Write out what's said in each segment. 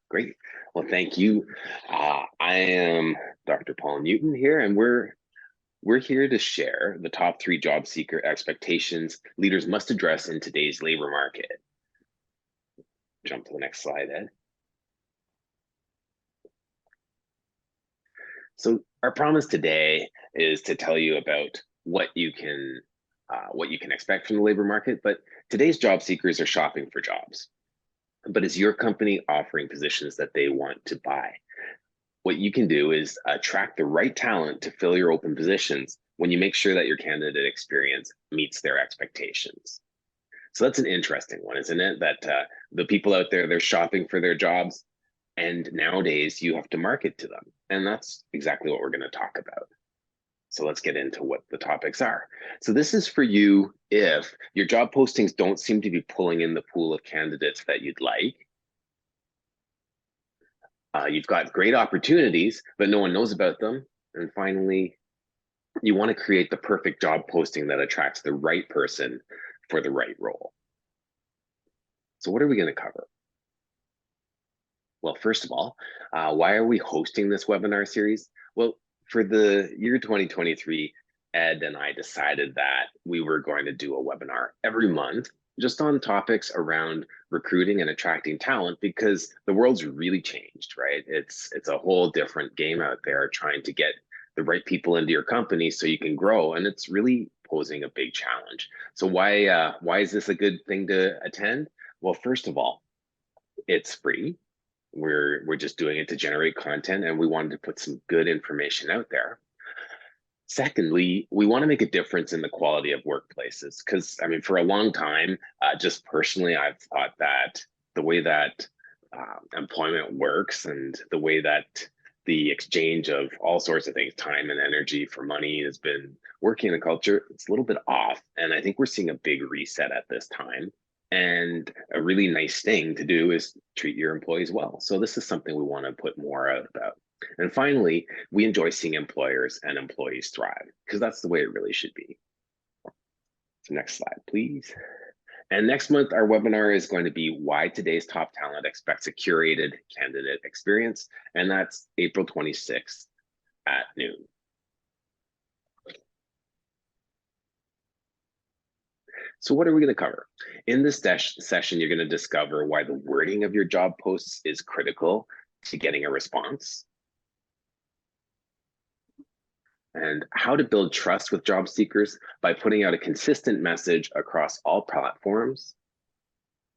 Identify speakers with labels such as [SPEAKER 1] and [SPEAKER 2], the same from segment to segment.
[SPEAKER 1] Great. Well, thank you. I am Dr. Paul Newton here, and we're here to share the top three job seeker expectations leaders must address in today's labor market. Jump to the next slide, Ed. So our promise today is to tell you about what you can expect from the labor market. But today's job seekers are shopping for jobs. But is your company offering positions that they want to buy? What you can do is attract the right talent to fill your open positions when you make sure that your candidate experience meets their expectations. So that's an interesting one, isn't it? That the people out there, they're shopping for their jobs, and nowadays you have to market to them. And that's exactly what we're going to talk about. So let's get into what the topics are. So this is for you if your job postings don't seem to be pulling in the pool of candidates that you'd like. You've got great opportunities, but no one knows about them. And finally, you want to create the perfect job posting that attracts the right person for the right role. So what are we going to cover? Well, first of all, why are we hosting this webinar series? Well, for the year 2023, Ed and I decided that we were going to do a webinar every month just on topics around recruiting and attracting talent because the world's really changed, right? It's a whole different game out there trying to get the right people into your company so you can grow, and it's really posing a big challenge. So why is this a good thing to attend? Well, first of all, it's free. We're just doing it to generate content, and we wanted to put some good information out there. Secondly, we want to make a difference in the quality of workplaces because, I mean, for a long time, just personally, I've thought that the way that employment works and the way that the exchange of all sorts of things, time and energy for money, has been working in a culture, it's a little bit off. And I think we're seeing a big reset at this time. And a really nice thing to do is treat your employees well. So this is something we want to put more out about. And finally, we enjoy seeing employers and employees thrive because that's the way it really should be. So next slide, please. And next month, our webinar is going to be why today's top talent expects a curated candidate experience. And that's April 26th at noon. So what are we going to cover? In this session, you're going to discover why the wording of your job posts is critical to getting a response, and how to build trust with job seekers by putting out a consistent message across all platforms.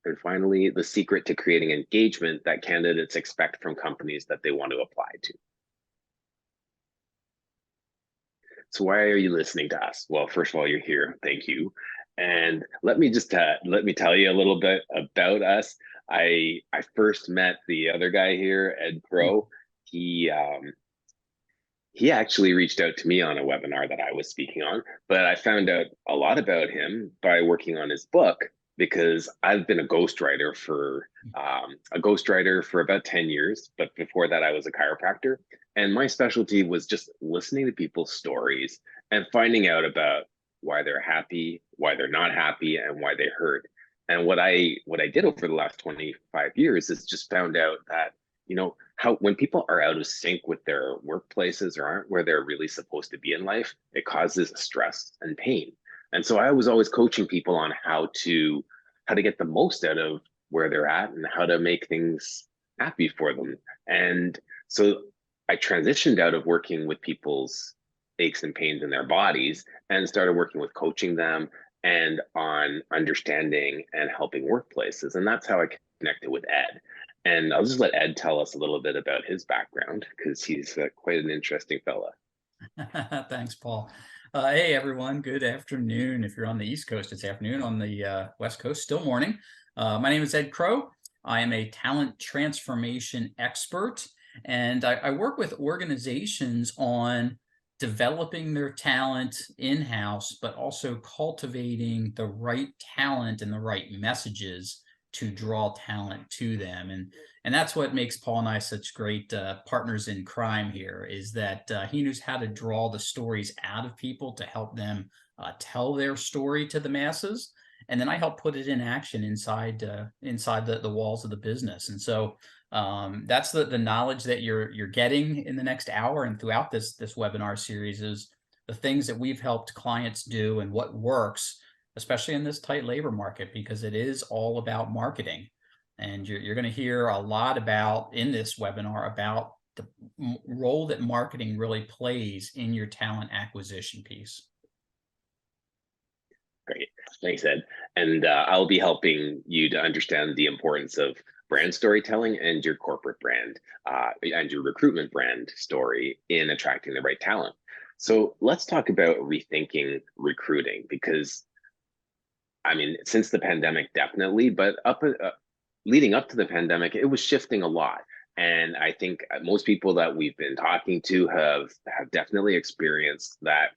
[SPEAKER 1] And finally, the secret to creating engagement that candidates expect from companies that they want to apply to. So why are you listening to us? Well, first of all, you're here. Thank you. And let me tell you a little bit about us. I first met the other guy here, Ed Crow. He actually reached out to me on a webinar that I was speaking on, but I found out a lot about him by working on his book because I've been a ghostwriter for about 10 years, but before that I was a chiropractor, and my specialty was just listening to people's stories and finding out about why they're happy, why they're not happy, and why they hurt. And what I did over the last 25 years is just found out that how when people are out of sync with their workplaces or aren't where they're really supposed to be in life, it causes stress and pain. And so I was always coaching people on how to get the most out of where they're at and how to make things happy for them. And so I transitioned out of working with people's aches and pains in their bodies and started working with coaching them and on understanding and helping workplaces. And that's how I connected with Ed. And I'll just let Ed tell us a little bit about his background because he's quite an interesting fella.
[SPEAKER 2] Thanks, Paul. Hey, everyone. Good afternoon. If you're on the East Coast, it's afternoon. On the West Coast, still morning. My name is Ed Crow. I am a talent transformation expert, and I work with organizations on developing their talent in-house, but also cultivating the right talent and the right messages to draw talent to them. And that's what makes Paul and I such great partners in crime here, is that he knows how to draw the stories out of people to help them tell their story to the masses. And then I help put it in action inside the walls of the business. And so That's the knowledge that you're getting in the next hour and throughout this webinar series is the things that we've helped clients do and what works, especially in this tight labor market, because it is all about marketing. And you're going to hear a lot about in this webinar about the role that marketing really plays in your talent acquisition piece.
[SPEAKER 1] Great. Thanks, Ed. And I'll be helping you to understand the importance of brand storytelling and your corporate brand and your recruitment brand story in attracting the right talent. So let's talk about rethinking recruiting, because I mean, since the pandemic, definitely, but leading up to the pandemic, it was shifting a lot. And I think most people that we've been talking to have definitely experienced that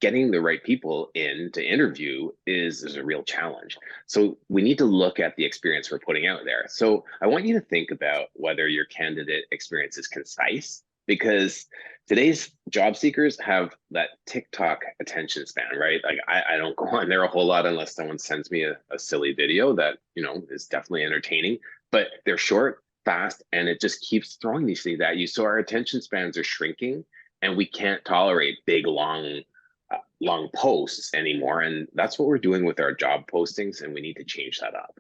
[SPEAKER 1] getting the right people in to interview is a real challenge. So we need to look at the experience we're putting out there. So I want you to think about whether your candidate experience is concise, because today's job seekers have that TikTok attention span, right? Like I don't go on there a whole lot unless someone sends me a silly video that, you know, is definitely entertaining, but they're short, fast, and it just keeps throwing these things at you. So our attention spans are shrinking and we can't tolerate big, long posts anymore. And that's what we're doing with our job postings, and we need to change that up.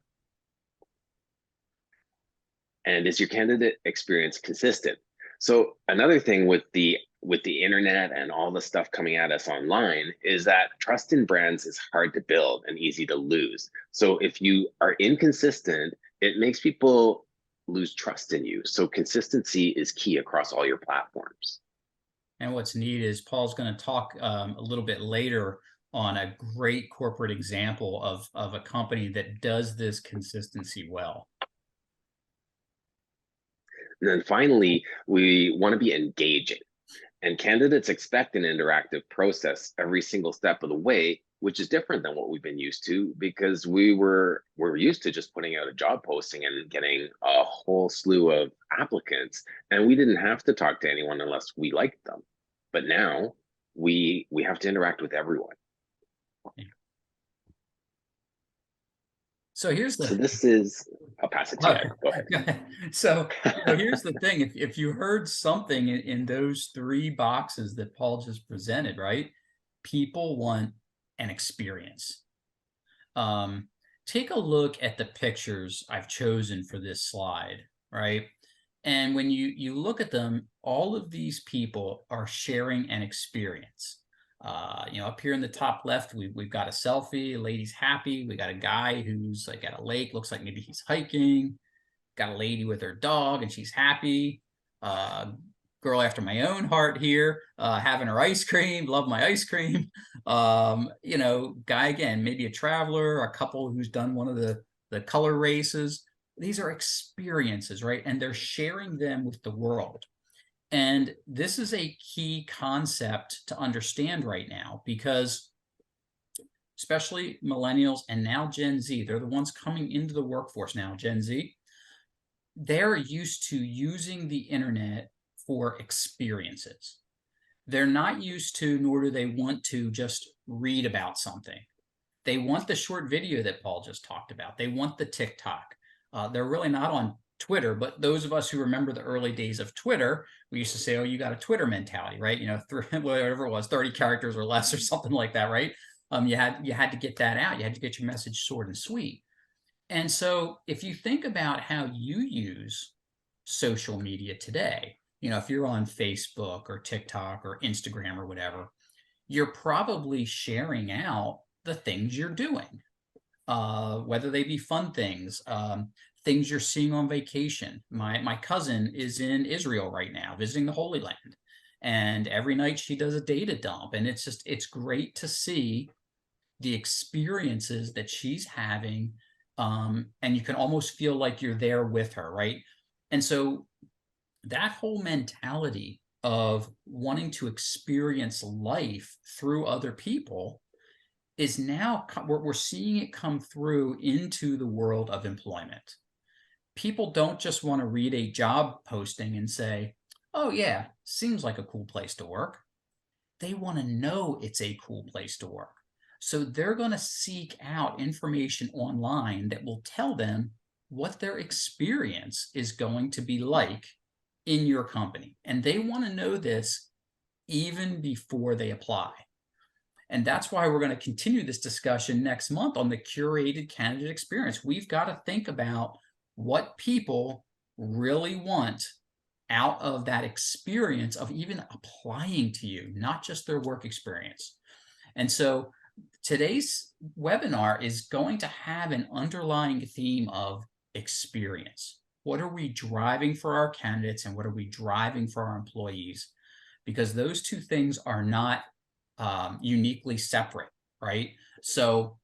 [SPEAKER 1] And is your candidate experience consistent? So another thing with the internet and all the stuff coming at us online is that trust in brands is hard to build and easy to lose. So if you are inconsistent, it makes people lose trust in you. So consistency is key across all your platforms.
[SPEAKER 2] And what's neat is Paul's going to talk a little bit later on a great corporate example of a company that does this consistency well.
[SPEAKER 1] And then finally, we want to be engaging. And candidates expect an interactive process every single step of the way, which is different than what we've been used to, because we're used to just putting out a job posting and getting a whole slew of applicants, and we didn't have to talk to anyone unless we liked them. But now we have to interact with everyone.
[SPEAKER 2] So here's
[SPEAKER 1] So
[SPEAKER 2] the
[SPEAKER 1] this is, I'll pass it to you, Ed. Go ahead.
[SPEAKER 2] So here's the thing. If you heard something in those three boxes that Paul just presented, right? People want an experience. Take a look at the pictures I've chosen for this slide, right? And when you look at them, all of these people are sharing an experience. You know, up here in the top left, we've got a selfie, a lady's happy. We got a guy who's like at a lake, looks like maybe he's hiking. Got a lady with her dog and she's happy. Girl after my own heart here, having her ice cream, love my ice cream. You know, guy again, maybe a traveler, a couple who's done one of the color races. These are experiences, right? And they're sharing them with the world. And this is a key concept to understand right now, because especially millennials and now Gen Z, they're the ones coming into the workforce now, Gen Z. They're used to using the internet for experiences. They're not used to, nor do they want to just read about something. They want the short video that Paul just talked about. They want the TikTok. They're really not on Twitter, but those of us who remember the early days of Twitter, we used to say, oh, you got a Twitter mentality, right? You know, whatever it was, 30 characters or less or something like that, right? You had to get that out. You had to get your message short and sweet. And so if you think about how you use social media today, you know, if you're on Facebook or TikTok or Instagram or whatever, you're probably sharing out the things you're doing, whether they be fun things, things you're seeing on vacation. My cousin is in Israel right now, visiting the Holy Land. And every night she does a data dump. And it's great to see the experiences that she's having. And you can almost feel like you're there with her, right? And so that whole mentality of wanting to experience life through other people is now, we're seeing it come through into the world of employment. People don't just want to read a job posting and say, oh yeah, seems like a cool place to work. They want to know it's a cool place to work. So they're going to seek out information online that will tell them what their experience is going to be like in your company. And they want to know this even before they apply. And that's why we're going to continue this discussion next month on the curated candidate experience. We've got to think about what people really want out of that experience of even applying to you, not just their work experience. And so today's webinar is going to have an underlying theme of experience. What are we driving for our candidates and what are we driving for our employees? Because those two things are not uniquely separate, right? So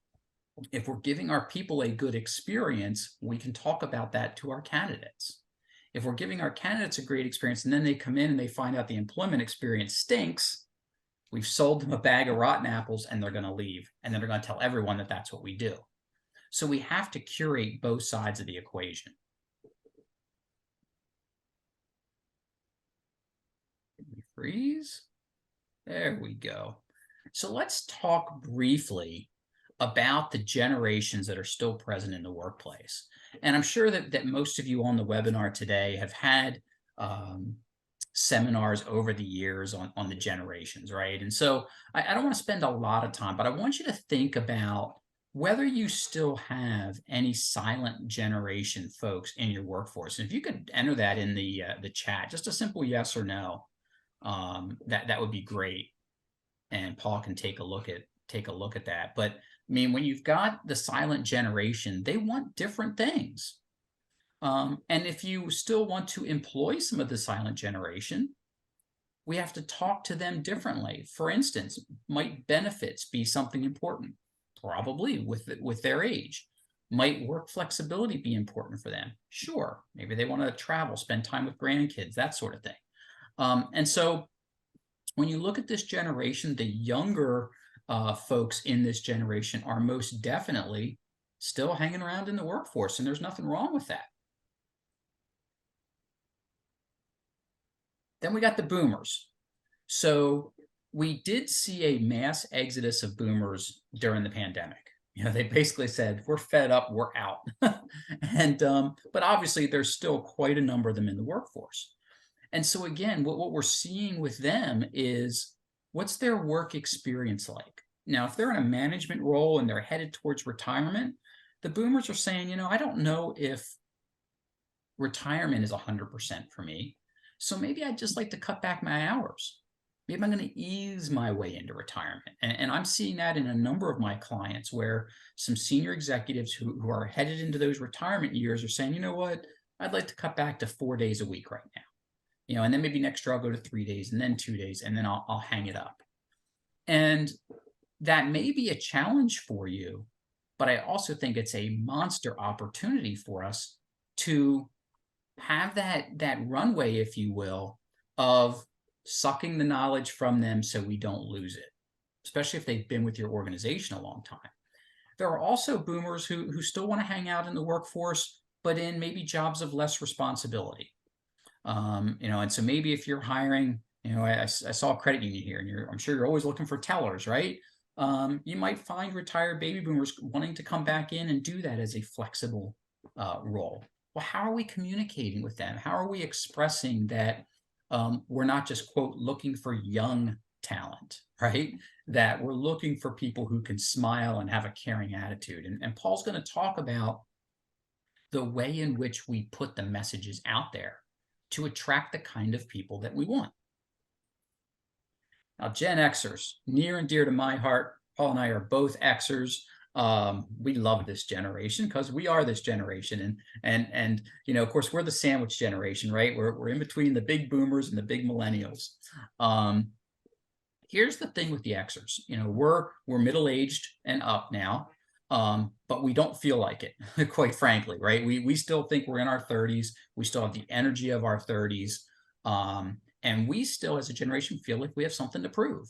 [SPEAKER 2] if we're giving our people a good experience, we can talk about that to our candidates. If we're giving our candidates a great experience and then they come in and they find out the employment experience stinks, we've sold them a bag of rotten apples and they're going to leave. And then they're going to tell everyone that that's what we do. So we have to curate both sides of the equation. Freeze. There we go. So let's talk briefly about the generations that are still present in the workplace. And I'm sure that most of you on the webinar today have had seminars over the years on the generations, right? And so I don't want to spend a lot of time, but I want you to think about whether you still have any silent generation folks in your workforce. And if you could enter that in the chat, just a simple yes or no, that would be great. And Paul can take a look at that. But I mean, when you've got the silent generation, they want different things. And if you still want to employ some of the silent generation, we have to talk to them differently. For instance, might benefits be something important? Probably with their age. Might work flexibility be important for them? Sure. Maybe they want to travel, spend time with grandkids, that sort of thing. And so when you look at this generation, the younger folks in this generation are most definitely still hanging around in the workforce, and there's nothing wrong with that. Then we got the boomers. So we did see a mass exodus of boomers during the pandemic. You know, they basically said, we're fed up, we're out. And but obviously there's still quite a number of them in the workforce. And so again, what we're seeing with them is, what's their work experience like? Now, if they're in a management role and they're headed towards retirement, the boomers are saying, you know, I don't know if retirement is 100% for me. So maybe I'd just like to cut back my hours. Maybe I'm going to ease my way into retirement. And I'm seeing that in a number of my clients where some senior executives who are headed into those retirement years are saying, you know what, I'd like to cut back to 4 days a week right now. You know, and then maybe next year I'll go to 3 days and then 2 days, and then I'll hang it up. And that may be a challenge for you, but I also think it's a monster opportunity for us to have that runway, if you will, of sucking the knowledge from them so we don't lose it, especially if they've been with your organization a long time. There are also boomers who still want to hang out in the workforce, but in maybe jobs of less responsibility. You know, and so maybe if you're hiring, you know, I saw a credit union here, and I'm sure you're always looking for tellers, right? You might find retired baby boomers wanting to come back in and do that as a flexible role. Well, how are we communicating with them? How are we expressing that we're not just, quote, looking for young talent, right? That we're looking for people who can smile and have a caring attitude. And Paul's going to talk about the way in which we put the messages out there to attract the kind of people that we want. Now, Gen Xers, near and dear to my heart. Paul and I are both Xers. We love this generation because we are this generation, and you know, of course, we're the sandwich generation, right? We're in between the big boomers and the big millennials. Here's the thing with the Xers. You know, we're middle-aged and up now, but we don't feel like it, quite frankly, right? We still think we're in our 30s. We still have the energy of our 30s, and we still, as a generation, feel like we have something to prove,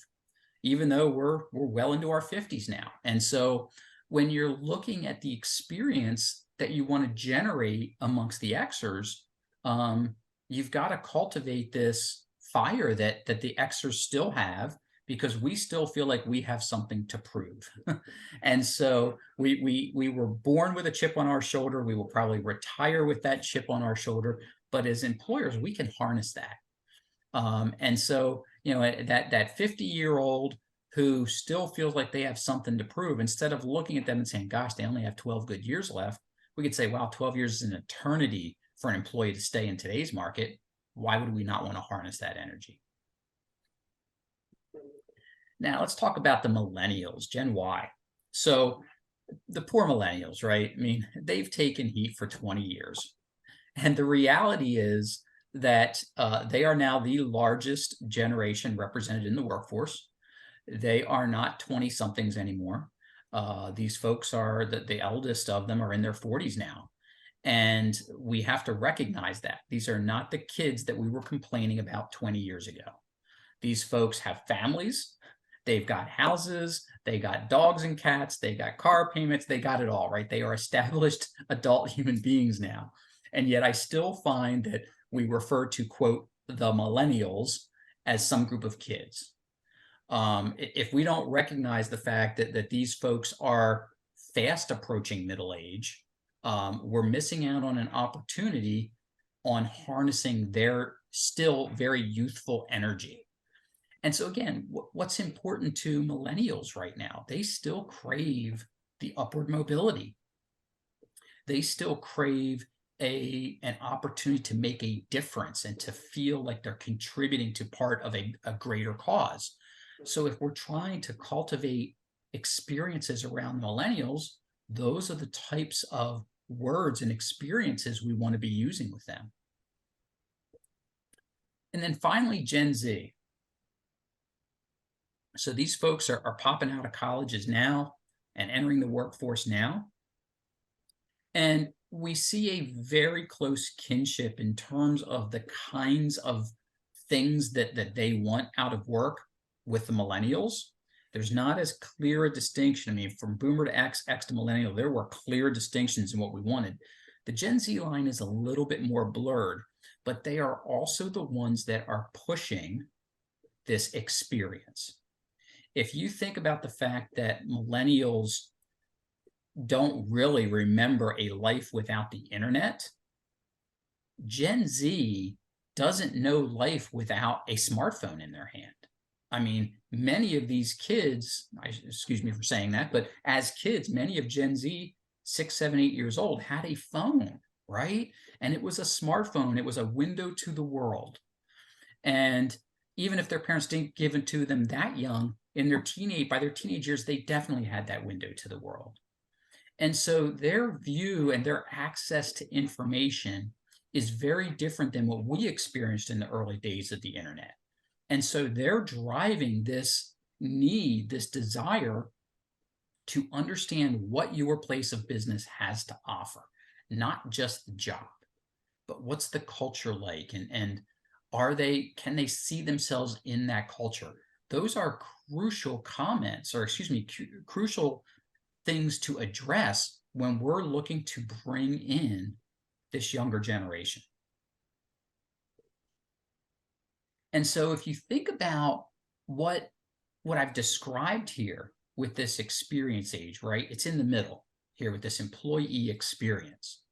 [SPEAKER 2] even though we're well into our 50s now. And so when you're looking at the experience that you want to generate amongst the Xers, you've got to cultivate this fire that the Xers still have, because we still feel like we have something to prove. And so we were born with a chip on our shoulder. We will probably retire with that chip on our shoulder. But as employers, we can harness that. And so, that 50-year-old who still feels like they have something to prove, instead of looking at them and saying, gosh, they only have 12 good years left, we could say, wow, 12 years is an eternity for an employee to stay in today's market. Why would we not want to harness that energy? Now let's talk about the millennials, Gen Y. So the poor millennials, right? I mean, they've taken heat for 20 years. And the reality is that they are now the largest generation represented in the workforce. They are not 20 somethings anymore. These folks are the eldest of them are in their 40s now. And we have to recognize that these are not the kids that we were complaining about 20 years ago. These folks have families, they've got houses, they got dogs and cats, they got car payments, they got it all, right? They are established adult human beings now. And yet I still find that we refer to, quote, the millennials as some group of kids. If we don't recognize the fact that these folks are fast approaching middle age, we're missing out on an opportunity on harnessing their still very youthful energy. And so again, what's important to millennials right now? They still crave the upward mobility. They still crave an opportunity to make a difference and to feel like they're contributing to part of a greater cause. So if we're trying to cultivate experiences around millennials, those are the types of words and experiences we want to be using with them. And then finally, Gen Z. So these folks are popping out of colleges now and entering the workforce now. And we see a very close kinship in terms of the kinds of things that they want out of work with the millennials. There's not as clear a distinction. I mean, from boomer to X, X to millennial, there were clear distinctions in what we wanted. The Gen Z line is a little bit more blurred, but they are also the ones that are pushing this experience. If you think about the fact that millennials don't really remember a life without the internet, Gen Z doesn't know life without a smartphone in their hand. I mean, many of these kids, excuse me for saying that, but as kids, many of Gen Z, 6, 7, 8 years old, had a phone, right? And it was a smartphone. It was a window to the world. And even if their parents didn't give it to them that young, by their teenage years, they definitely had that window to the world. And so their view and their access to information is very different than what we experienced in the early days of the internet. And so they're driving this need, this desire to understand what your place of business has to offer, not just the job, but what's the culture like, and can they see themselves in that culture? Those are crucial comments, or excuse me, crucial things to address when we're looking to bring in this younger generation. And so if you think about what I've described here with this experience age, right? It's in the middle here with this employee experience.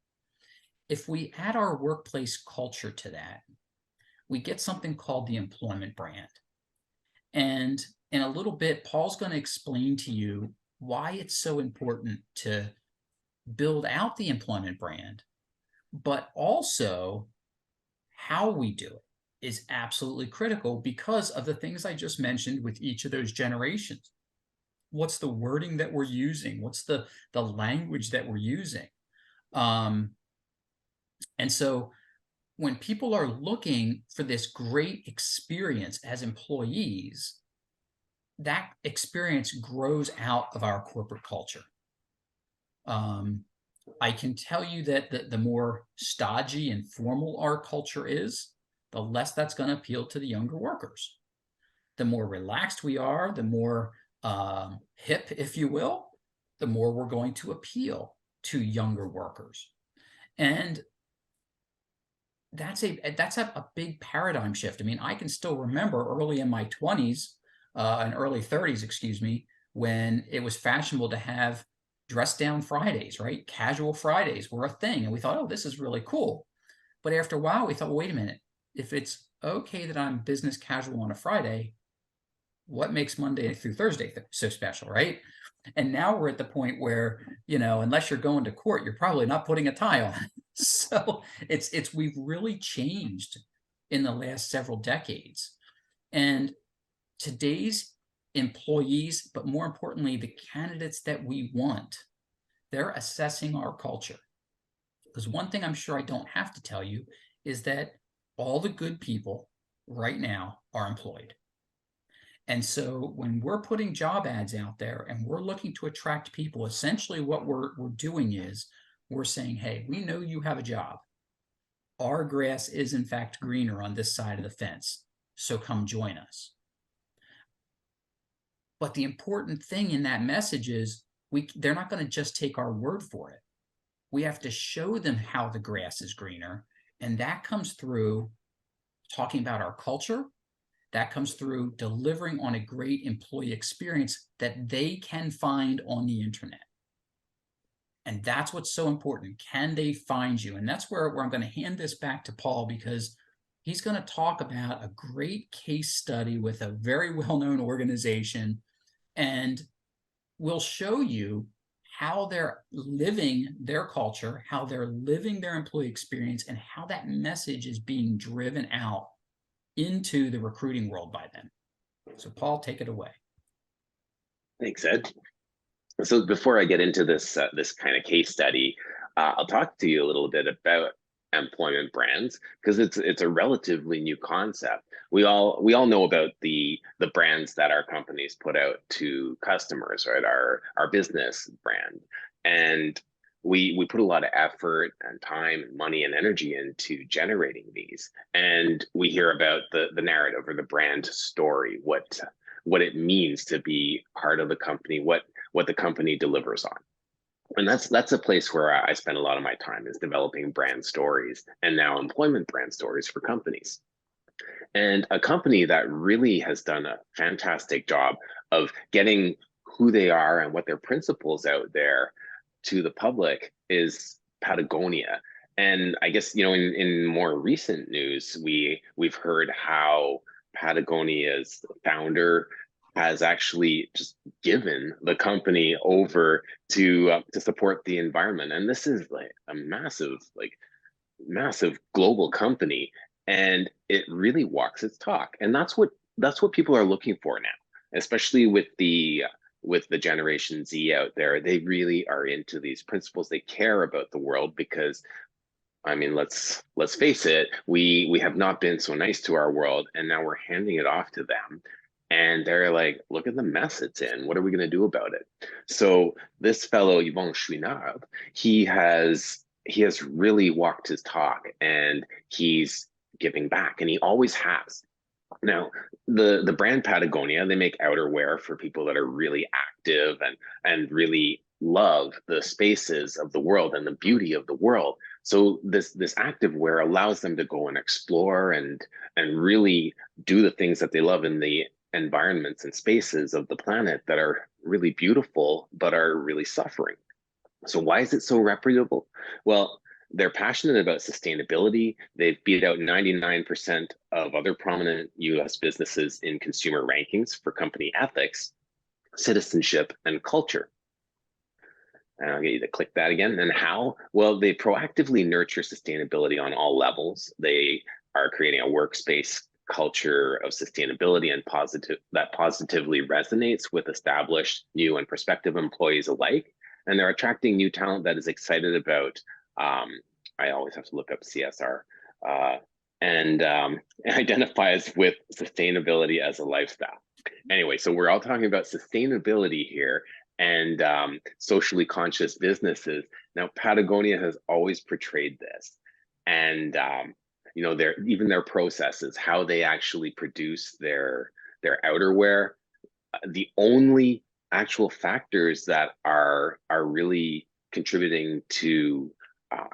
[SPEAKER 2] If we add our workplace culture to that, we get something called the employment brand. And in a little bit, Paul's going to explain to you why it's so important to build out the employment brand, but also how we do it is absolutely critical because of the things I just mentioned with each of those generations. What's the wording that we're using? What's the language that we're using? And so when people are looking for this great experience as employees, that experience grows out of our corporate culture. I can tell you that the more stodgy and formal our culture is, the less that's going to appeal to the younger workers. The more relaxed we are, the more hip, if you will, the more we're going to appeal to younger workers. And that's a big paradigm shift. I mean, I can still remember early in my 20s in early 30s, excuse me, when it was fashionable to have dress down Fridays, right? Casual Fridays were a thing. And we thought, oh, this is really cool. But after a while, we thought, well, wait a minute. If it's okay that I'm business casual on a Friday, what makes Monday through Thursday so special, right? And now we're at the point where, unless you're going to court, you're probably not putting a tie on. So we've really changed in the last several decades. And today's employees, but more importantly, the candidates that we want, they're assessing our culture. Because one thing I'm sure I don't have to tell you is that all the good people right now are employed. And so when we're putting job ads out there and we're looking to attract people, essentially what we're doing is we're saying, hey, we know you have a job. Our grass is in fact greener on this side of the fence. So come join us. But the important thing in that message is they're not going to just take our word for it. We have to show them how the grass is greener. And that comes through talking about our culture. That comes through delivering on a great employee experience that they can find on the internet. And that's what's so important. Can they find you? And that's where I'm going to hand this back to Paul, because he's going to talk about a great case study with a very well-known organization, and we'll show you how they're living their culture, how they're living their employee experience, and how that message is being driven out into the recruiting world by them. So Paul, take it away.
[SPEAKER 1] Thanks, Ed. So before I get into this kind of case study, I'll talk to you a little bit about employment brands, because it's a relatively new concept. We all know about the brands that our companies put out to customers, right? Our business brand, and we put a lot of effort and time and money and energy into generating these, and we hear about the narrative or the brand story, what it means to be part of the company, what the company delivers on. And that's a place where I spend a lot of my time, is developing brand stories, and now employment brand stories for companies. And a company that really has done a fantastic job of getting who they are and what their principles out there to the public is Patagonia. And I guess, in more recent news, we've heard how Patagonia's founder has actually just given the company over to support the environment. And this is like a massive global company, and it really walks its talk. And that's what people are looking for now, especially with the Generation Z out there. They really are into these principles. They care about the world, because I mean, let's face it, we have not been so nice to our world, and now we're handing it off to them. And they're like, look at the mess it's in. What are we going to do about it? So this fellow, Yvon Chouinard, he has really walked his talk, and he's giving back, and he always has. Now, the brand Patagonia, they make outerwear for people that are really active and really love the spaces of the world and the beauty of the world. So this active wear allows them to go and explore and really do the things that they love in the environments and spaces of the planet that are really beautiful but are really suffering. So why is it so reputable? Well, they're passionate about sustainability. They've beat out 99% of other prominent US businesses in consumer rankings for company ethics, citizenship, and culture. And I'll get you to click that again. And how? Well, they proactively nurture sustainability on all levels. They are creating a workspace culture of sustainability and positively resonates with established, new, and prospective employees alike. And they're attracting new talent that is excited about, I always have to look up CSR, and identifies with sustainability as a lifestyle. Anyway, so we're all talking about sustainability here, and socially conscious businesses. Now, Patagonia has always portrayed this, and their processes, how they actually produce their outerwear. The only actual factors that are really contributing to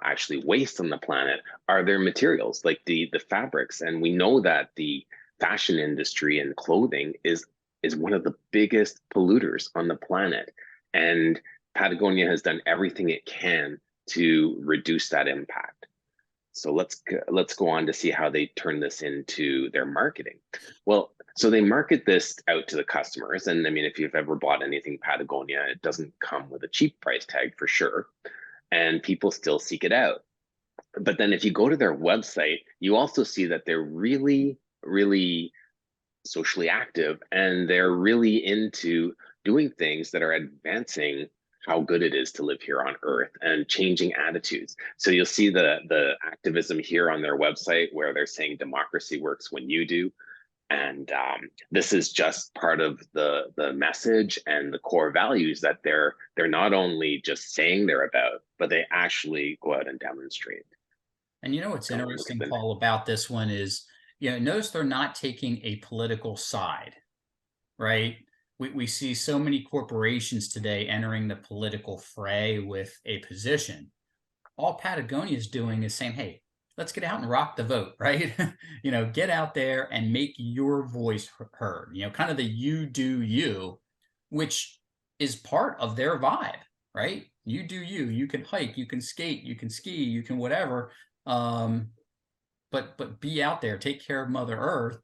[SPEAKER 1] actually waste on the planet are their materials, like the fabrics. And we know that the fashion industry and clothing is is one of the biggest polluters on the planet. And Patagonia has done everything it can to reduce that impact. So let's go on to see how they turn this into their marketing. Well, so they market this out to the customers, and I mean, if you've ever bought anything Patagonia, it doesn't come with a cheap price tag for sure, and people still seek it out. But then if you go to their website, you also see that they're really, really socially active, and they're really into doing things that are advancing how good it is to live here on earth and changing attitudes. So you'll see the activism here on their website where they're saying democracy works when you do. And this is just part of the message and the core values that they're not only just saying they're about, but they actually go out and demonstrate.
[SPEAKER 2] And you know what's
[SPEAKER 1] So look at
[SPEAKER 2] interesting,
[SPEAKER 1] the
[SPEAKER 2] Paul, about this one is, notice they're not taking a political side, right? We see so many corporations today entering the political fray with a position. All Patagonia is doing is saying, hey, let's get out and rock the vote, right? Get out there and make your voice heard, kind of the you do you, which is part of their vibe, right? You do you, you can hike, you can skate, you can ski, you can whatever. Um, but be out there, take care of Mother Earth.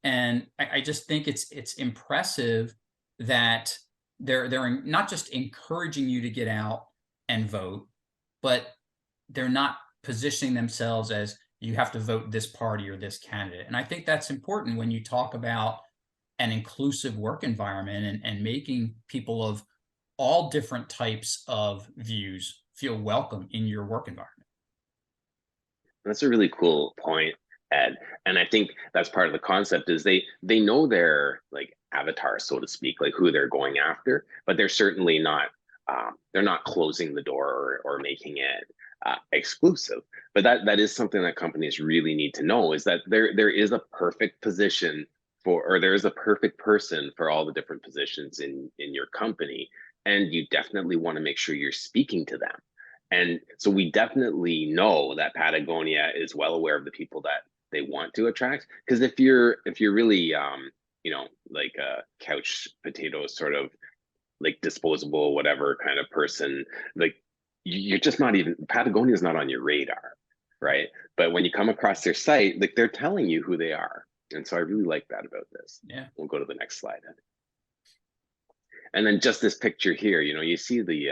[SPEAKER 2] And I just think it's impressive that they're not just encouraging you to get out and vote, but they're not positioning themselves as you have to vote this party or this candidate. And I think that's important when you talk about an inclusive work environment and making people of all different types of views feel welcome in your work environment.
[SPEAKER 1] That's a really cool point, Ed. And I think that's part of the concept is they know their like avatar, so to speak, like who they're going after, but they're certainly not they're not closing the door or making it exclusive. But that is something that companies really need to know is that there is a perfect position for, or there is a perfect person for all the different positions in your company, and you definitely want to make sure you're speaking to them. And so we definitely know that Patagonia is well aware of the people that they want to attract. Because if you're really like a couch potato sort of like disposable whatever kind of person, like you're just not even Patagonia is not on your radar, right? But when you come across their site, like they're telling you who they are. And so I really like that about this.
[SPEAKER 2] Yeah.
[SPEAKER 1] We'll go to the next slide. And then just this picture here, you see the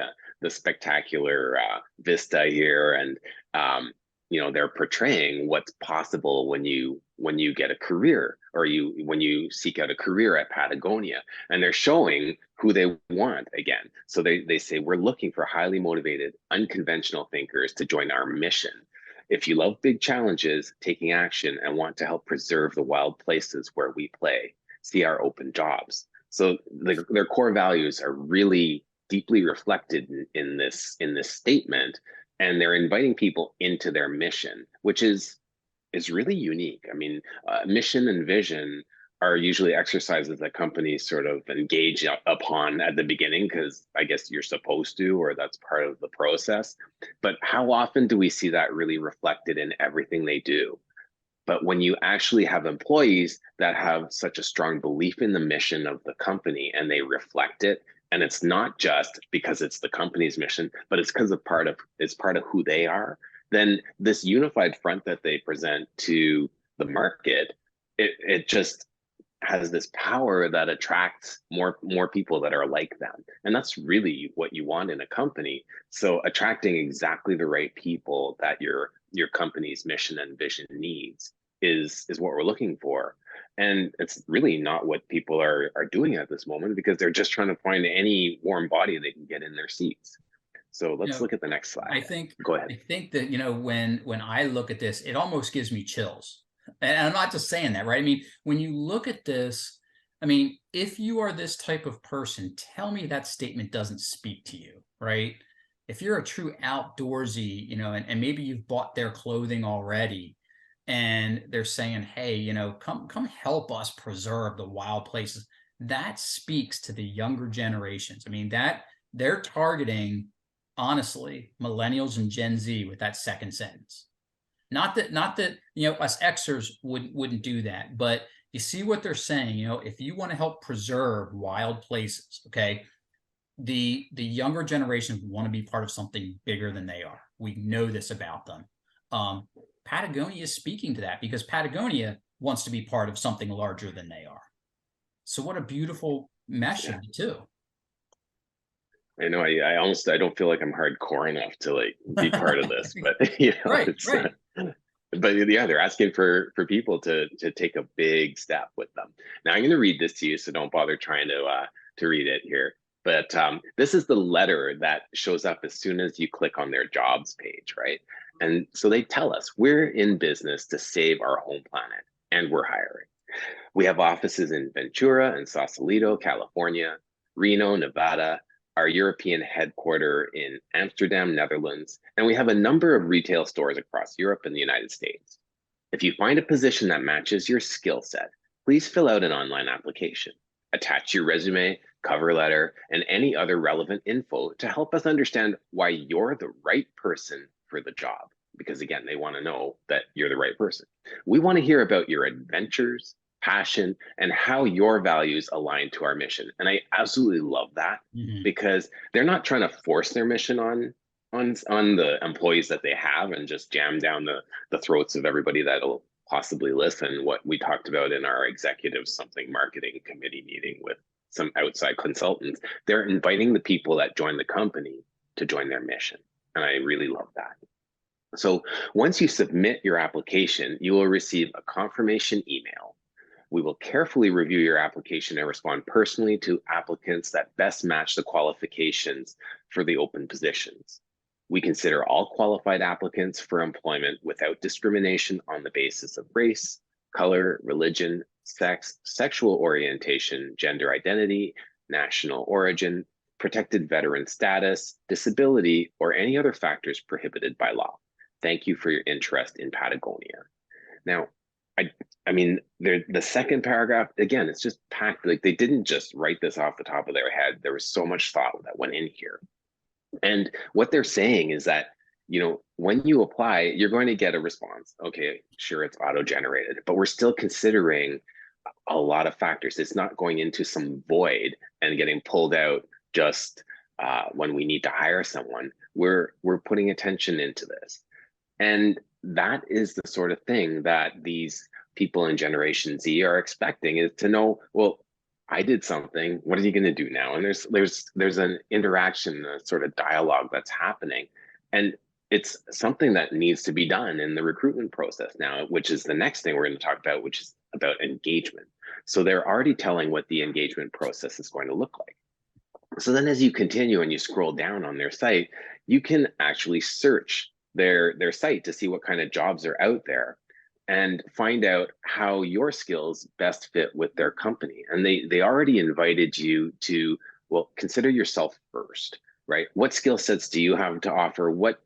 [SPEAKER 1] spectacular vista here, and they're portraying what's possible when you get a career, or when you seek out a career at Patagonia, and they're showing who they want again. So they say we're looking for highly motivated, unconventional thinkers to join our mission. If you love big challenges, taking action, and want to help preserve the wild places where we play, see our open jobs. So their core values are really deeply reflected in this statement, and they're inviting people into their mission, which is really unique. I mean, mission and vision are usually exercises that companies sort of engage upon at the beginning because I guess you're supposed to, or that's part of the process. But how often do we see that really reflected in everything they do? But when you actually have employees that have such a strong belief in the mission of the company and they reflect it, and it's not just because it's the company's mission, but it's because it's part of who they are, then this unified front that they present to the market, it just has this power that attracts more people that are like them. And that's really what you want in a company. So attracting exactly the right people that your company's mission and vision needs is what we're looking for. And it's really not what people are doing at this moment because they're just trying to find any warm body they can get in their seats. So
[SPEAKER 2] You
[SPEAKER 1] let's
[SPEAKER 2] know,
[SPEAKER 1] look at the next slide.
[SPEAKER 2] I think
[SPEAKER 1] Go ahead.
[SPEAKER 2] I think that when I look at this, it almost gives me chills. And I'm not just saying that, right? I mean, when you look at this, I mean, if you are this type of person, tell me that statement doesn't speak to you, right? If you're a true outdoorsy, and maybe you've bought their clothing already, and they're saying, hey, come help us preserve the wild places. That speaks to the younger generations. I mean, that they're targeting honestly millennials and Gen Z with that second sentence. Not that us Xers wouldn't do that, but you see what they're saying. If you want to help preserve wild places, okay, the younger generations want to be part of something bigger than they are. We know this about them. Patagonia is speaking to that because Patagonia wants to be part of something larger than they are. So what a beautiful
[SPEAKER 1] Yeah.
[SPEAKER 2] meshing too.
[SPEAKER 1] I know I don't feel like I'm hardcore enough to like be part of this, but
[SPEAKER 2] Right,
[SPEAKER 1] it's
[SPEAKER 2] right.
[SPEAKER 1] but yeah, they're asking for people to take a big step with them. Now I'm going to read this to you, so don't bother trying to read it here. But this is the letter that shows up as soon as you click on their jobs page, right? And so they tell us we're in business to save our home planet, and we're hiring. We have offices in Ventura and Sausalito, California, Reno, Nevada, our European headquarter in Amsterdam, Netherlands, and we have a number of retail stores across Europe and the United States. If you find a position that matches your skill set, please fill out an online application. Attach your resume, cover letter, and any other relevant info to help us understand why you're the right person for the job. Because again, they want to know that you're the right person. We want to hear about your adventures, passion, and how your values align to our mission. And I absolutely love that
[SPEAKER 2] Mhm.
[SPEAKER 1] because they're not trying to force their mission on the employees that they have and just jam down the throats of everybody that'll possibly listen. What we talked about in our executive something marketing committee meeting with some outside consultants, they're inviting the people that join the company to join their mission. And I really love that. So once you submit your application, you will receive a confirmation email. We will carefully review your application and respond personally to applicants that best match the qualifications for the open positions. We consider all qualified applicants for employment without discrimination on the basis of race, color, religion, sex, sexual orientation, gender identity, national origin, protected veteran status, disability, or any other factors prohibited by law. Thank you for your interest in Patagonia. Now, I I mean, the second paragraph, again, it's just packed. Like they didn't just write this off the top of their head. There was so much thought that went in here. And what they're saying is that, when you apply, you're going to get a response. Okay, sure, it's auto-generated, but we're still considering a lot of factors. It's not going into some void and getting pulled out just when we need to hire someone. We're putting attention into this. And that is the sort of thing that these people in Generation Z are expecting is to know, well, I did something. What are you going to do now? And there's an interaction, a sort of dialogue that's happening. And it's something that needs to be done in the recruitment process now, which is the next thing we're going to talk about, which is about engagement. So they're already telling what the engagement process is going to look like. So then as you continue and you scroll down on their site, you can actually search their site to see what kind of jobs are out there and find out how your skills best fit with their company. And they already invited you to, well, consider yourself first, right? What skill sets do you have to offer? What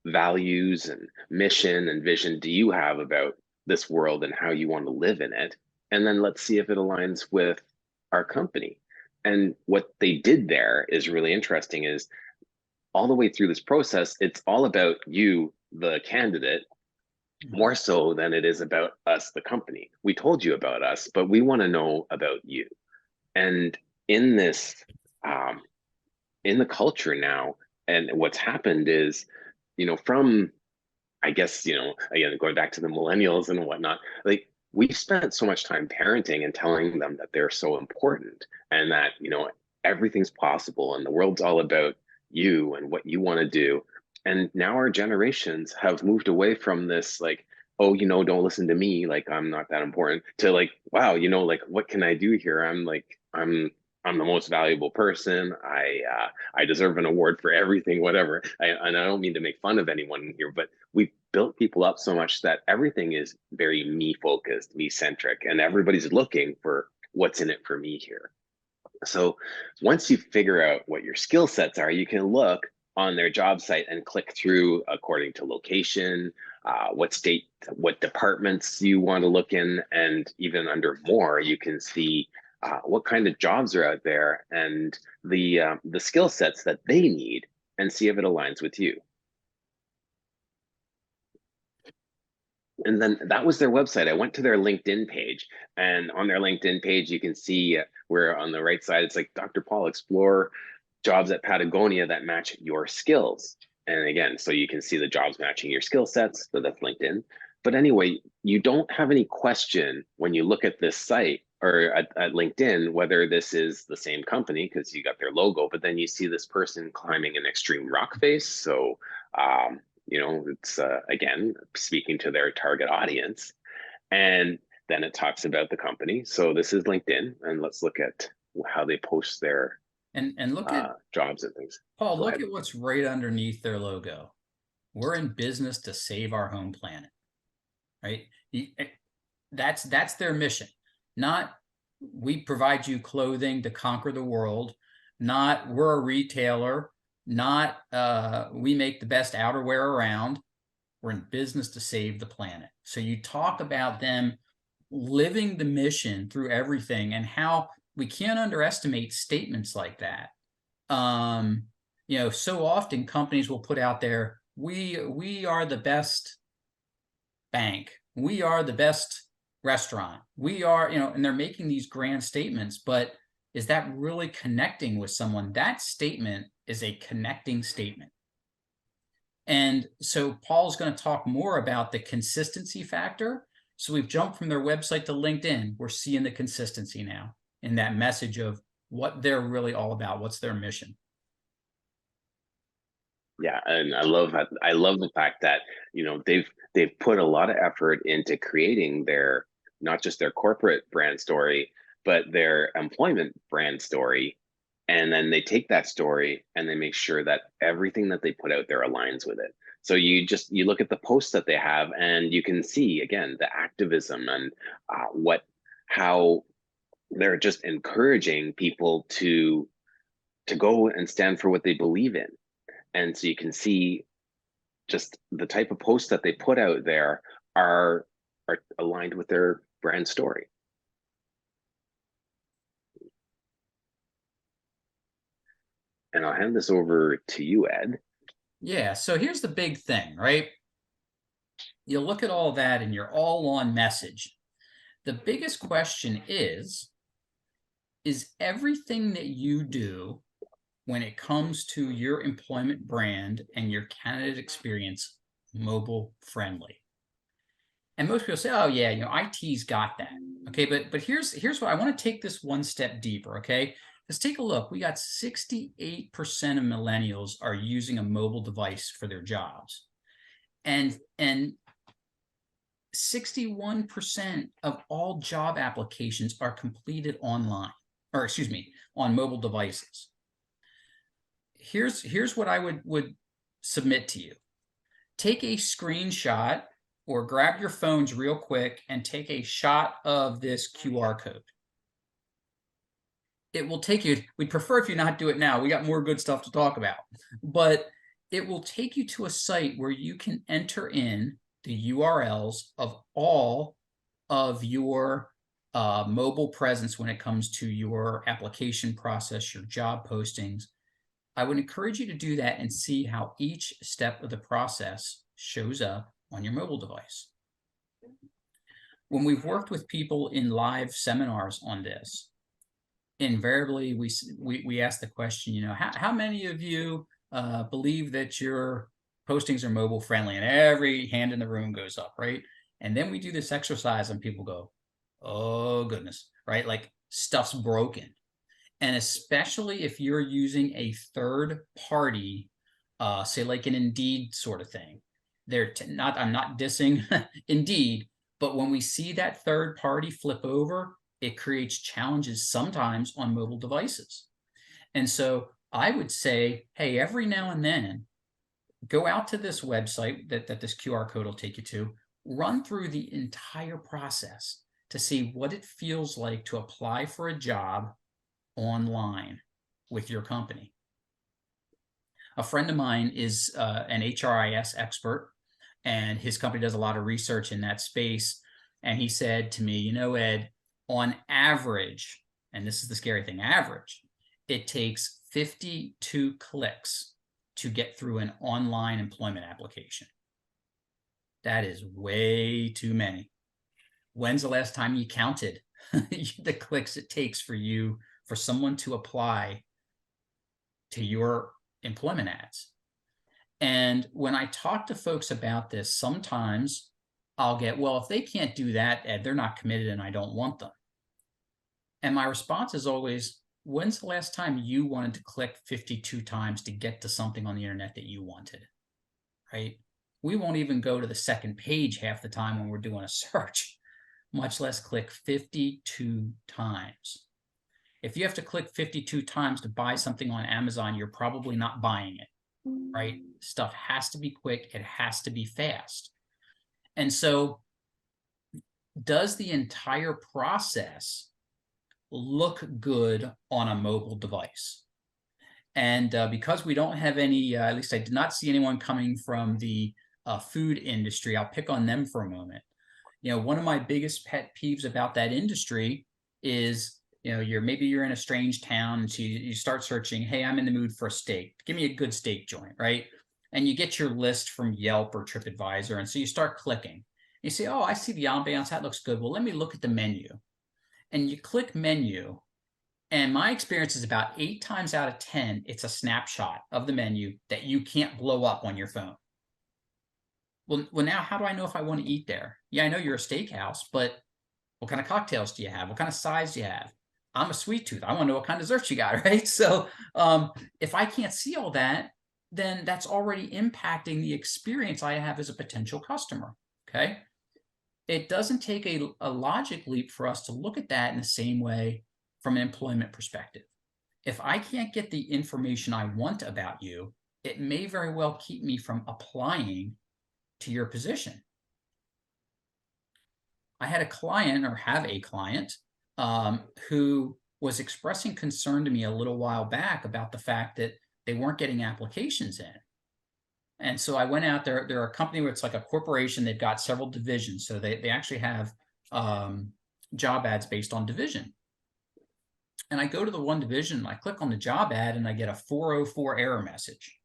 [SPEAKER 1] values and mission and vision do you have about this world and how you want to live in it? And then let's see if it aligns with our company. And what they did there is really interesting is all the way through this process, it's all about you, the candidate, more so than it is about us, the company. We told you about us, but we want to know about you. And in this, in the culture now, and what's happened is, from I guess, again, going back to the millennials and whatnot, like we've spent so much time parenting and telling them that they're so important and that, everything's possible and the world's all about you and what you want to do. And now our generations have moved away from this, like, oh, don't listen to me, like I'm not that important, to like, wow, like what can I do here? I'm the most valuable person. I deserve an award for everything, whatever. And I don't mean to make fun of anyone here, but we've built people up so much that everything is very me focused, me centric, and everybody's looking for what's in it for me here. So once you figure out what your skill sets are, you can look on their job site and click through according to location, what state, what departments you want to look in, and even under more, you can see what kind of jobs are out there and the skill sets that they need, and see if it aligns with you. And then that was their website. I went to their LinkedIn page, and on their LinkedIn page, you can see where on the right side, it's like Dr. Paul, explore jobs at Patagonia that match your skills. And again, so you can see the jobs matching your skill sets. So that's LinkedIn. But anyway, you don't have any question when you look at this site or at LinkedIn whether this is the same company because you got their logo, but then you see this person climbing an extreme rock face. So um, it's again speaking to their target audience. And then it talks about the company. So this is LinkedIn, and let's look at how they post their
[SPEAKER 2] And look at
[SPEAKER 1] jobs and things.
[SPEAKER 2] Paul,
[SPEAKER 1] Go
[SPEAKER 2] look
[SPEAKER 1] ahead.
[SPEAKER 2] at what's right underneath their logo. We're in business to save our home planet, right? That's their mission. Not we provide you clothing to conquer the world, not we're a retailer, not we make the best outerwear around. We're in business to save the planet. So you talk about them living the mission through everything and how we can't underestimate statements like that. So often companies will put out there, we are the best bank, we are the best restaurant, we are, and they're making these grand statements, but is that really connecting with someone? That statement is a connecting statement. And so Paul's going to talk more about the consistency factor. So we've jumped from their website to LinkedIn. We're seeing the consistency now in that message of what they're really all about. What's their mission?
[SPEAKER 1] Yeah, and I love that. I love the fact that they've put a lot of effort into creating their not just their corporate brand story, but their employment brand story. And then they take that story and they make sure that everything that they put out there aligns with it. So you look at the posts that they have, and you can see again the activism and how they're just encouraging people to go and stand for what they believe in. And so you can see just the type of posts that they put out there are aligned with their brand story. And I'll hand this over to you, Ed.
[SPEAKER 2] Yeah. So here's the big thing, right? You look at all that and you're all on message. The biggest question is everything that you do when it comes to your employment brand and your candidate experience mobile friendly? And most people say, "Oh yeah, IT's got that." Okay, but here's what I want to take this one step deeper. Okay, let's take a look. We got 68% of millennials are using a mobile device for their jobs, and 61% of all job applications are completed online, or excuse me, on mobile devices. Here's what I would submit to you. Take a screenshot or grab your phones real quick and take a shot of this QR code. It will take you, we'd prefer if you not do it now. We got more good stuff to talk about, but it will take you to a site where you can enter in the URLs of all of your mobile presence when it comes to your application process, your job postings. I would encourage you to do that and see how each step of the process shows up on your mobile device. When we've worked with people in live seminars on this, invariably we ask the question, how many of you believe that your postings are mobile friendly? And every hand in the room goes up, right? And then we do this exercise and people go, oh goodness, right? Like stuff's broken. And especially if you're using a third party, say like an Indeed sort of thing. I'm not dissing Indeed, but when we see that third party flip over, it creates challenges sometimes on mobile devices. And so I would say, hey, every now and then, go out to this website that this QR code will take you to, run through the entire process to see what it feels like to apply for a job online with your company. A friend of mine is an HRIS expert, and his company does a lot of research in that space. And he said to me, Ed, on average, and this is the scary thing, average, it takes 52 clicks to get through an online employment application. That is way too many. When's the last time you counted the clicks it takes for someone to apply to your employment ads? And when I talk to folks about this, sometimes I'll get, well, if they can't do that, Ed, they're not committed and I don't want them. And my response is always, when's the last time you wanted to click 52 times to get to something on the internet that you wanted, right? We won't even go to the second page half the time when we're doing a search, much less click 52 times. If you have to click 52 times to buy something on Amazon, you're probably not buying it, right? Stuff has to be quick. It has to be fast. And so does the entire process look good on a mobile device? And because we don't have any, at least I did not see anyone coming from the food industry, I'll pick on them for a moment. One of my biggest pet peeves about that industry is, maybe you're in a strange town, and so you start searching, hey, I'm in the mood for a steak. Give me a good steak joint, right? And you get your list from Yelp or TripAdvisor, and so you start clicking. You say, oh, I see the ambiance, that looks good. Well, let me look at the menu. And you click menu, and my experience is about 8 times out of 10, it's a snapshot of the menu that you can't blow up on your phone. Well, now how do I know if I want to eat there? Yeah, I know you're a steakhouse, but what kind of cocktails do you have? What kind of size do you have? I'm a sweet tooth. I want to know what kind of desserts you got, right? So if I can't see all that, then that's already impacting the experience I have as a potential customer, okay? It doesn't take a logic leap for us to look at that in the same way from an employment perspective. If I can't get the information I want about you, it may very well keep me from applying to your position. I had a client, or have a client, who was expressing concern to me a little while back about the fact that they weren't getting applications in. And so I went out there. They're a company where it's like a corporation. They've got several divisions. So they actually have job ads based on division. And I go to the one division, and I click on the job ad, and I get a 404 error message.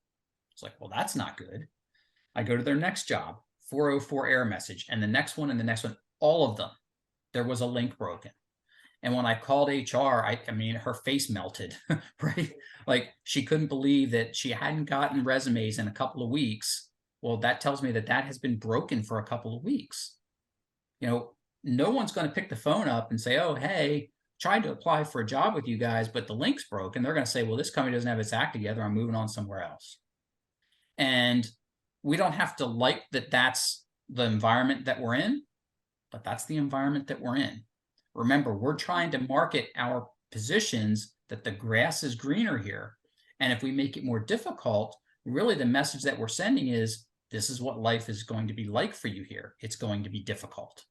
[SPEAKER 2] It's like, well, that's not good. I go to their next job, 404 error message, and the next one and the next one, all of them, there was a link broken. And when I called HR, I mean, her face melted, right? Like, she couldn't believe that she hadn't gotten resumes in a couple of weeks. Well, that tells me that that has been broken for a couple of weeks. No one's going to pick the phone up and say, oh, hey, tried to apply for a job with you guys, but the link's broken. They're going to say, well, this company doesn't have its act together. I'm moving on somewhere else. And we don't have to like that that's the environment that we're in, but that's the environment that we're in. Remember, we're trying to market our positions that the grass is greener here. And if we make it more difficult, really the message that we're sending is, this is what life is going to be like for you here. It's going to be difficult.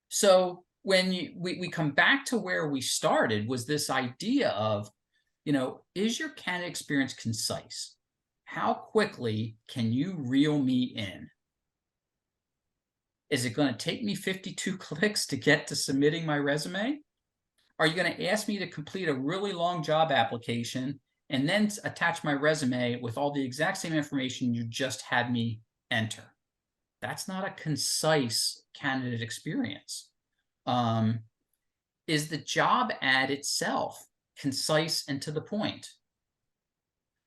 [SPEAKER 2] So when we come back to where we started, was this idea of, is your candidate experience concise? How quickly can you reel me in? Is it going to take me 52 clicks to get to submitting my resume? Are you going to ask me to complete a really long job application and then attach my resume with all the exact same information you just had me enter? That's not a concise candidate experience. Is the job ad itself concise and to the point?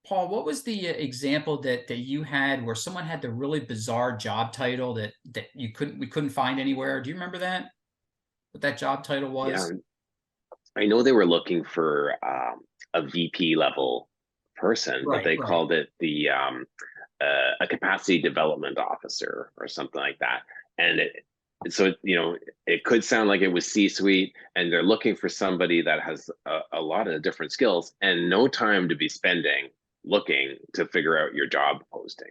[SPEAKER 2] Paul, what was the example that you had where someone had the really bizarre job title that we couldn't find anywhere? Do you remember that? What that job title was?
[SPEAKER 1] Yeah, I know they were looking for a VP level person, but they called it the a capacity development officer or something like that. And it could sound like it was C-suite, and they're looking for somebody that has a lot of different skills and no time to be spending looking to figure out your job posting.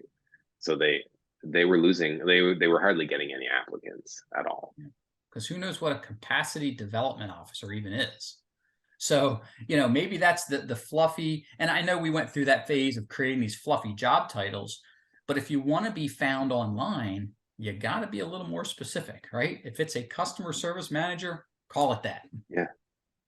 [SPEAKER 1] So they were losing. They were hardly getting any applicants at all.
[SPEAKER 2] Because who knows what a capacity development officer even is. So, maybe that's the fluffy, and I know we went through that phase of creating these fluffy job titles, but if you want to be found online, you got to be a little more specific, right? If it's a customer service manager, call it that.
[SPEAKER 1] Yeah.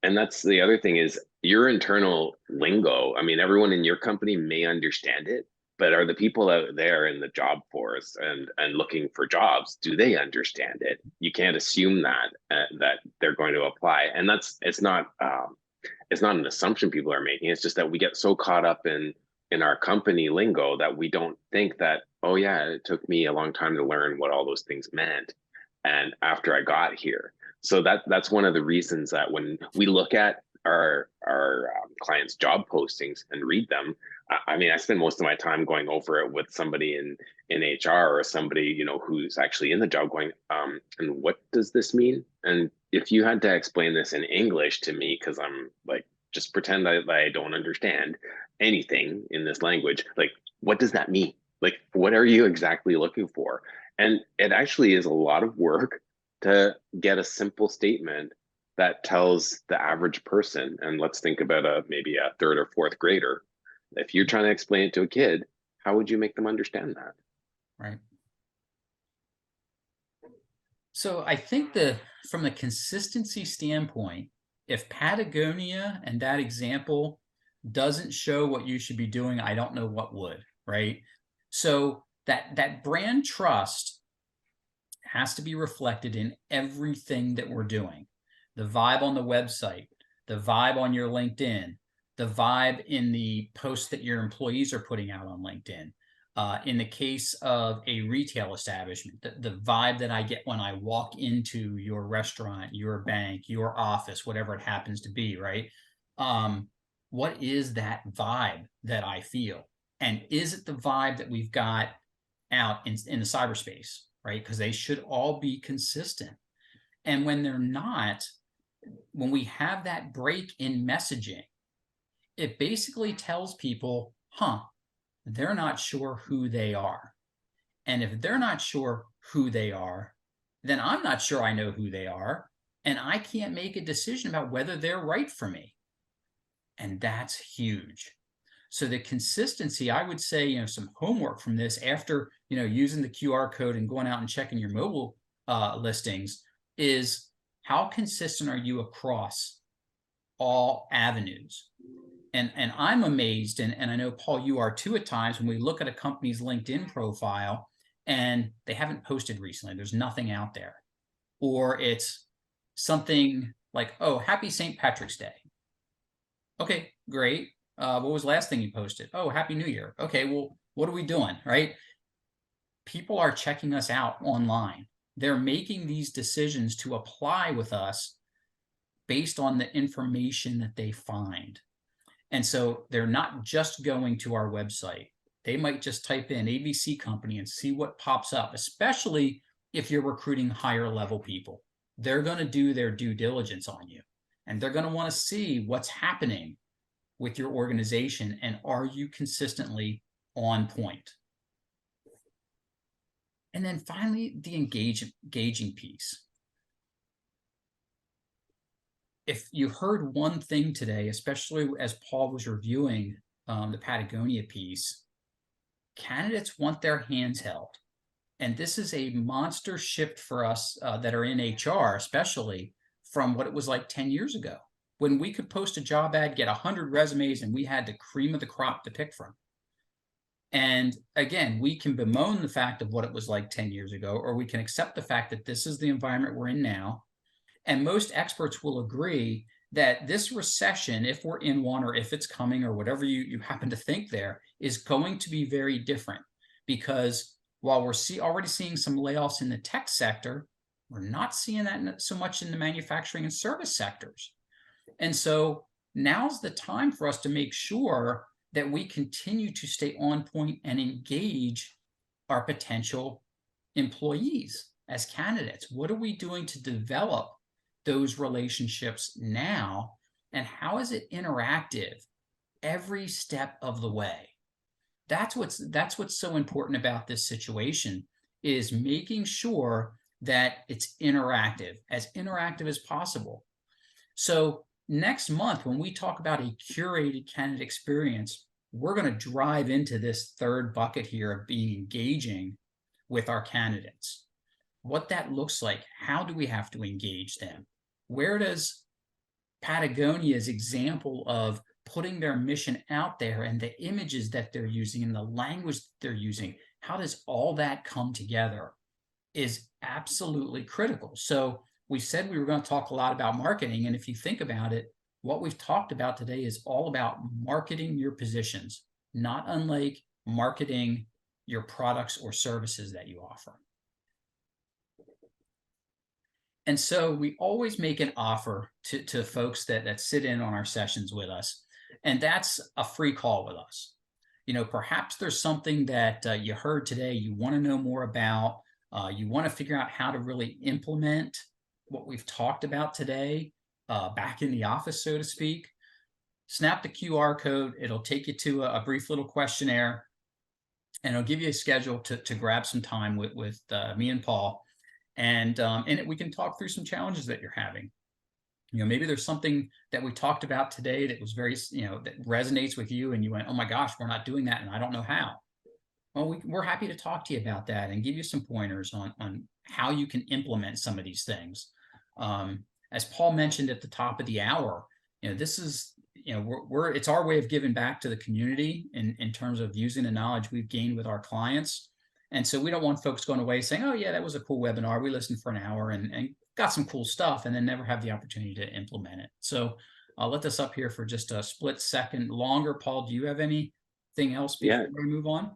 [SPEAKER 1] And that's the other thing is your internal lingo. I mean, everyone in your company may understand it, but are the people out there in the job force and looking for jobs, do they understand it? You can't assume that that they're going to apply, and that's it's not an assumption people are making. It's just that we get so caught up in our company lingo that we don't think that, oh yeah, it took me a long time to learn what all those things meant, and after I got here. So that's one of the reasons that when we look at our clients' job postings and read them, I mean, I spend most of my time going over it with somebody in HR or somebody, you know, who's actually in the job, going, and what does this mean? And if you had to explain this in English to me, because I'm like, just pretend I don't understand anything in this language, like, what does that mean? Like, what are you exactly looking for? And it actually is a lot of work to get a simple statement that tells the average person. And let's think about maybe a third or fourth grader. If you're trying to explain it to a kid, how would you make them understand that?
[SPEAKER 2] Right. So I think from the consistency standpoint, if Patagonia and that example doesn't show what you should be doing, I don't know what would, right? So that brand trust has to be reflected in everything that we're doing. The vibe on the website, the vibe on your LinkedIn, the vibe in the posts that your employees are putting out on LinkedIn. In the case of a retail establishment, the vibe that I get when I walk into your restaurant, your bank, your office, whatever it happens to be, right? What is that vibe that I feel? And is it the vibe that we've got out in the cyberspace, right? Because they should all be consistent. And when they're not, when we have that break in messaging, it basically tells people, they're not sure who they are. And if they're not sure who they are, then I'm not sure I know who they are. And I can't make a decision about whether they're right for me. And that's huge. So the consistency, I would say, some homework from this after, using the QR code and going out and checking your mobile listings is how consistent are you across all avenues? And I'm amazed, and I know, Paul, you are too at times, when we look at a company's LinkedIn profile and they haven't posted recently, there's nothing out there. Or it's something like, oh, happy St. Patrick's Day. Okay, great. What was the last thing you posted? Oh, Happy New Year. Okay, well, what are we doing, right? People are checking us out online. They're making these decisions to apply with us based on the information that they find. And so they're not just going to our website. They might just type in ABC company and see what pops up, especially if you're recruiting higher level people. They're going to do their due diligence on you, and they're going to want to see what's happening with your organization, and are you consistently on point? And then finally, the engaging piece. If you heard one thing today, especially as Paul was reviewing the Patagonia piece, candidates want their hands held. And this is a monster shift for us that are in HR, especially from what it was like 10 years ago, when we could post a job ad, get 100 resumes, and we had the cream of the crop to pick from. And again, we can bemoan the fact of what it was like 10 years ago, or we can accept the fact that this is the environment we're in now. And most experts will agree that this recession, if we're in one, or if it's coming, or whatever you happen to think there, is going to be very different. Because while we're already seeing some layoffs in the tech sector, we're not seeing that so much in the manufacturing and service sectors. And so now's the time for us to make sure that we continue to stay on point and engage our potential employees as candidates. What are we doing to develop those relationships now? And how is it interactive every step of the way? That's what's so important about this situation, is making sure that it's interactive as possible. So next month, when we talk about a curated candidate experience, we're going to drive into this third bucket here of being engaging with our candidates. What that looks like, how do we have to engage them? Where does Patagonia's example of putting their mission out there and the images that they're using and the language that they're using, how does all that come together is absolutely critical. So we said we were going to talk a lot about marketing. And if you think about it, what we've talked about today is all about marketing your positions, not unlike marketing your products or services that you offer. And so we always make an offer to folks that sit in on our sessions with us, and that's a free call with us. Perhaps there's something that you heard today you want to know more about. You want to figure out how to really implement what we've talked about today back in the office, so to speak. Snap the QR code. It'll take you to a brief little questionnaire, and it'll give you a schedule to grab some time with me and Paul. And we can talk through some challenges that you're having. Maybe there's something that we talked about today that was very, that resonates with you, and you went, oh my gosh, we're not doing that, and I don't know how. Well, we're happy to talk to you about that and give you some pointers on how you can implement some of these things. As Paul mentioned at the top of the hour, this is, it's our way of giving back to the community in terms of using the knowledge we've gained with our clients. And so we don't want folks going away saying, oh, yeah, that was a cool webinar. We listened for an hour and got some cool stuff, and then never have the opportunity to implement it. So I'll let this up here for just a split second longer. Paul, do you have anything else before we move on?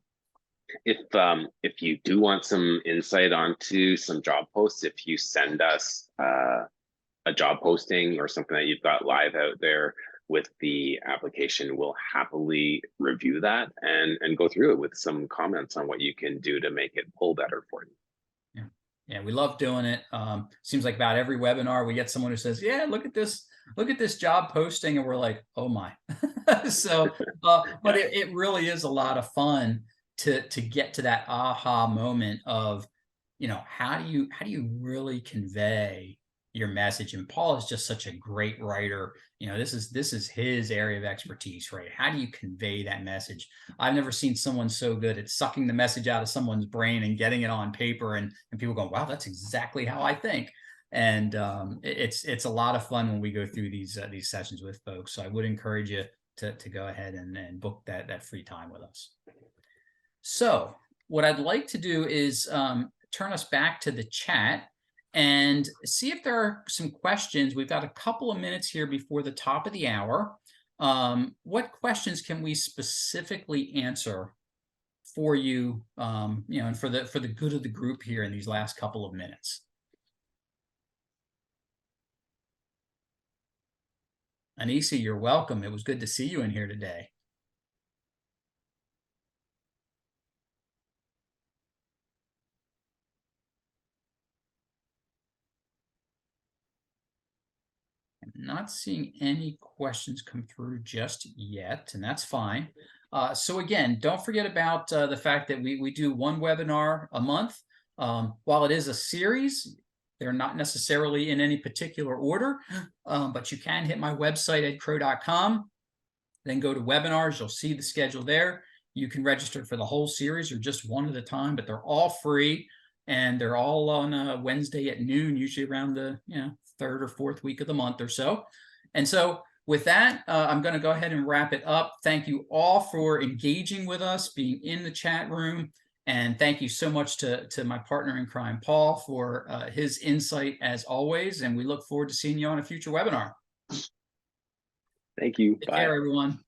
[SPEAKER 1] If you do want some insight onto some job posts, if you send us a job posting or something that you've got live out there with the application, we'll happily review that and go through it with some comments on what you can do to make it pull better for you.
[SPEAKER 2] Yeah, we love doing it. Seems like about every webinar we get someone who says, yeah, look at this job posting, and we're like, oh my. So but it really is a lot of fun to get to that aha moment of, how do you really convey your message? And Paul is just such a great writer. This is his area of expertise, right? How do you convey that message? I've never seen someone so good at sucking the message out of someone's brain and getting it on paper, and people go, wow, that's exactly how I think. And it's a lot of fun when we go through these sessions with folks. So I would encourage you to go ahead and book that free time with us. So what I'd like to do is turn us back to the chat and see if there are some questions. We've got a couple of minutes here before the top of the hour. What questions can we specifically answer for you, and for the good of the group here in these last couple of minutes? Anissa, you're welcome. It was good to see you in here today. I'm not seeing any questions come through just yet, and that's fine. So again, don't forget about the fact that we do one webinar a month. While it is a series, they're not necessarily in any particular order, but you can hit my website, edcrow.com, then go to webinars. You'll see the schedule there. You can register for the whole series or just one at a time, but they're all free, and they're all on a Wednesday at noon, usually around the third or fourth week of the month or so. And so with that, I'm going to go ahead and wrap it up. Thank you all for engaging with us, being in the chat room. And thank you so much to my partner in crime, Paul, for his insight as always. And we look forward to seeing you on a future webinar.
[SPEAKER 1] Thank you.
[SPEAKER 2] Take care, everyone.